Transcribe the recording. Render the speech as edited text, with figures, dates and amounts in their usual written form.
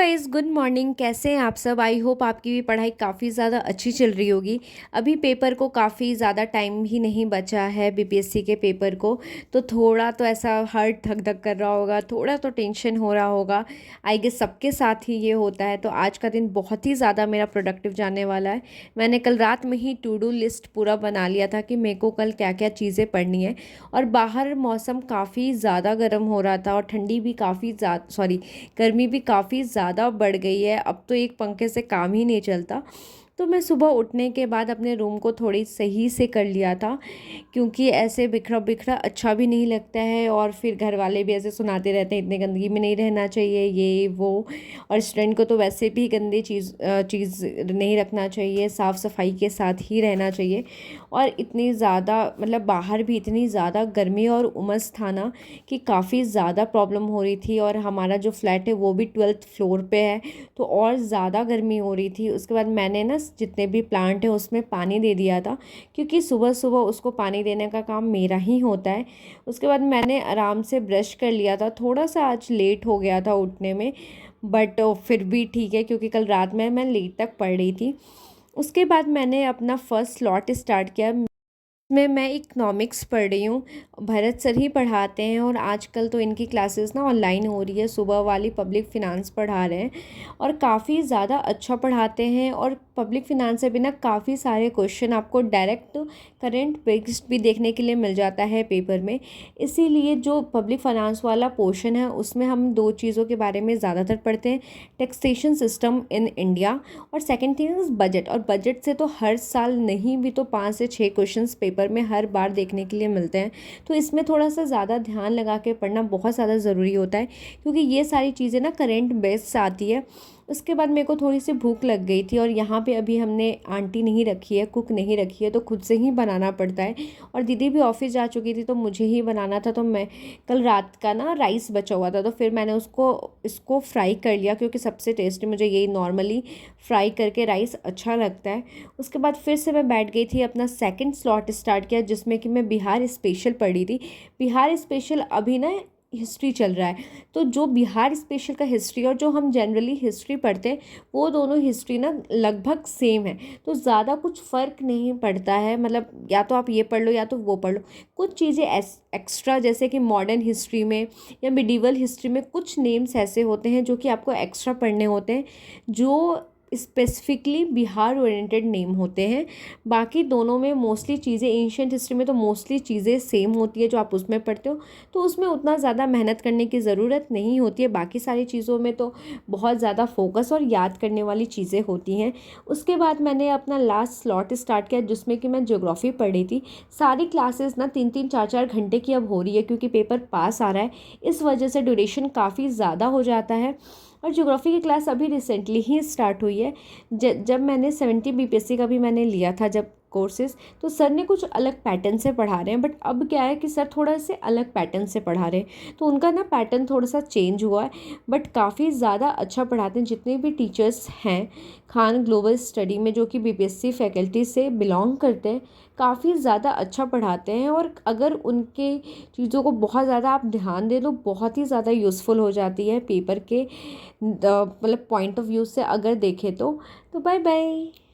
Guys, good morning. कैसे हैं आप सब? आई होप आपकी भी पढ़ाई काफ़ी ज़्यादा अच्छी चल रही होगी। अभी पेपर को काफ़ी ज़्यादा टाइम ही नहीं बचा है, बीपीएससी के पेपर को। तो थोड़ा तो ऐसा हार्ट धक धक कर रहा होगा, थोड़ा तो टेंशन हो रहा होगा। आई गेस सबके साथ ही ये होता है। तो आज का दिन बहुत ही ज़्यादा मेरा प्रोडक्टिव जाने वाला है। मैंने कल रात में ही टू डू लिस्ट पूरा बना लिया था कि मेरे को कल क्या क्या चीज़ें पढ़नी है। और बाहर मौसम काफ़ी ज़्यादा गर्म हो रहा था और ठंडी भी काफ़ी गर्मी भी काफ़ी ज़्यादा बढ़ गई है। अब तो एक पंखे से काम ही नहीं चलता। तो मैं सुबह उठने के बाद अपने रूम को थोड़ी सही से कर लिया था, क्योंकि ऐसे बिखरा बिखरा अच्छा भी नहीं लगता है। और फिर घर वाले भी ऐसे सुनाते रहते हैं, इतने गंदगी में नहीं रहना चाहिए, ये वो। और स्टूडेंट को तो वैसे भी गंदी चीज़ नहीं रखना चाहिए, साफ़ सफाई के साथ ही रहना चाहिए। और इतनी ज़्यादा मतलब बाहर भी इतनी ज़्यादा गर्मी और उमस था ना कि काफ़ी ज़्यादा प्रॉब्लम हो रही थी। और हमारा जो फ्लैट है वो भी 12th फ्लोर पे है, तो और ज़्यादा गर्मी हो रही थी। उसके बाद मैंने ना जितने भी प्लांट हैं उसमें पानी दे दिया था, क्योंकि सुबह सुबह उसको पानी देने का काम मेरा ही होता है। उसके बाद मैंने आराम से ब्रश कर लिया था। थोड़ा सा आज लेट हो गया था उठने में, बट फिर भी ठीक है, क्योंकि कल रात में मैं लेट तक पढ़ रही थी। उसके बाद मैंने अपना फर्स्ट स्लॉट स्टार्ट किया। मैं इकनॉमिक्स पढ़ रही हूँ। भरत सर ही पढ़ाते हैं और आजकल तो इनकी क्लासेस ना ऑनलाइन हो रही है। सुबह वाली पब्लिक फ़िनांस पढ़ा रहे हैं और काफ़ी ज़्यादा अच्छा पढ़ाते हैं। और पब्लिक फ़िनांस से भी ना काफ़ी सारे क्वेश्चन आपको डायरेक्ट करंट बेस्ड भी देखने के लिए मिल जाता है पेपर में। इसीलिए जो पब्लिक फ़ाइनेंस वाला पोर्शन है उसमें हम दो चीज़ों के बारे में ज़्यादातर पढ़ते हैं, टैक्सेशन सिस्टम इन इंडिया, और सेकेंड थिंग इज़ बजट। और बजट से तो हर साल नहीं भी तो 5 से 6 क्वेश्चन पेपर में हर बार देखने के लिए मिलते हैं। तो इसमें थोड़ा सा ज़्यादा ध्यान लगा के पढ़ना बहुत ज़्यादा ज़रूरी होता है, क्योंकि ये सारी चीज़ें ना करेंट बेस से आती है। उसके बाद मेरे को थोड़ी सी भूख लग गई थी, और यहाँ पे अभी हमने आंटी नहीं रखी है, कुक नहीं रखी है, तो खुद से ही बनाना पड़ता है। और दीदी भी ऑफिस जा चुकी थी तो मुझे ही बनाना था। तो मैं कल रात का ना राइस बचा हुआ था, तो फिर मैंने इसको फ्राई कर लिया, क्योंकि सबसे टेस्टी मुझे यही नॉर्मली फ्राई करके राइस अच्छा लगता है। उसके बाद फिर से मैं बैठ गई थी, अपना सेकंड स्लॉट स्टार्ट किया, जिसमें कि मैं बिहार स्पेशल पढ़ी थी। बिहार स्पेशल अभी ना हिस्ट्री चल रहा है, तो जो बिहार स्पेशल का हिस्ट्री और जो हम जनरली हिस्ट्री पढ़ते हैं वो दोनों हिस्ट्री ना लगभग सेम है। तो ज़्यादा कुछ फ़र्क नहीं पड़ता है, मतलब या तो आप ये पढ़ लो या तो वो पढ़ लो। कुछ चीज़ें एक्स्ट्रा, जैसे कि मॉडर्न हिस्ट्री में या मिडिवल हिस्ट्री में कुछ नेम्स ऐसे होते हैं जो कि आपको एक्स्ट्रा पढ़ने होते हैं, जो स्पेसिफिकली बिहार ओरिएंटेड नेम होते हैं। बाकी दोनों में मोस्टली चीज़ें, एंशियंट हिस्ट्री में तो मोस्टली चीज़ें सेम होती है जो आप उसमें पढ़ते हो, तो उसमें उतना ज़्यादा मेहनत करने की ज़रूरत नहीं होती है। बाकी सारी चीज़ों में तो बहुत ज़्यादा फोकस और याद करने वाली चीज़ें होती हैं। उसके बाद मैंने अपना लास्ट स्लॉट स्टार्ट किया, जिसमें कि मैं ज्योग्राफी पढ़ रही थी। सारी क्लासेस ना 3-3 4-4 घंटे की अब हो रही है, क्योंकि पेपर पास आ रहा है, इस वजह से ड्यूरेशन काफ़ी ज़्यादा हो जाता है। और ज्योग्राफी की क्लास अभी रिसेंटली ही स्टार्ट हुई है। जब मैंने 70 बीपीएससी का भी मैंने लिया था जब कोर्सेज, तो सर ने कुछ अलग पैटर्न से पढ़ा रहे हैं। बट अब क्या है कि सर थोड़ा से अलग पैटर्न से पढ़ा रहे हैं, तो उनका ना पैटर्न थोड़ा सा चेंज हुआ है, बट काफ़ी ज़्यादा अच्छा पढ़ाते हैं। जितने भी टीचर्स हैं खान ग्लोबल स्टडी में, जो कि बीपीएससी फैकल्टी से बिलोंग करते हैं, काफ़ी ज़्यादा अच्छा पढ़ाते हैं। और अगर उनके चीज़ों को बहुत ज़्यादा आप ध्यान दे तो बहुत ही ज़्यादा यूज़फुल हो जाती है पेपर के मतलब पॉइंट ऑफ व्यू से अगर देखें तो बाय बाय।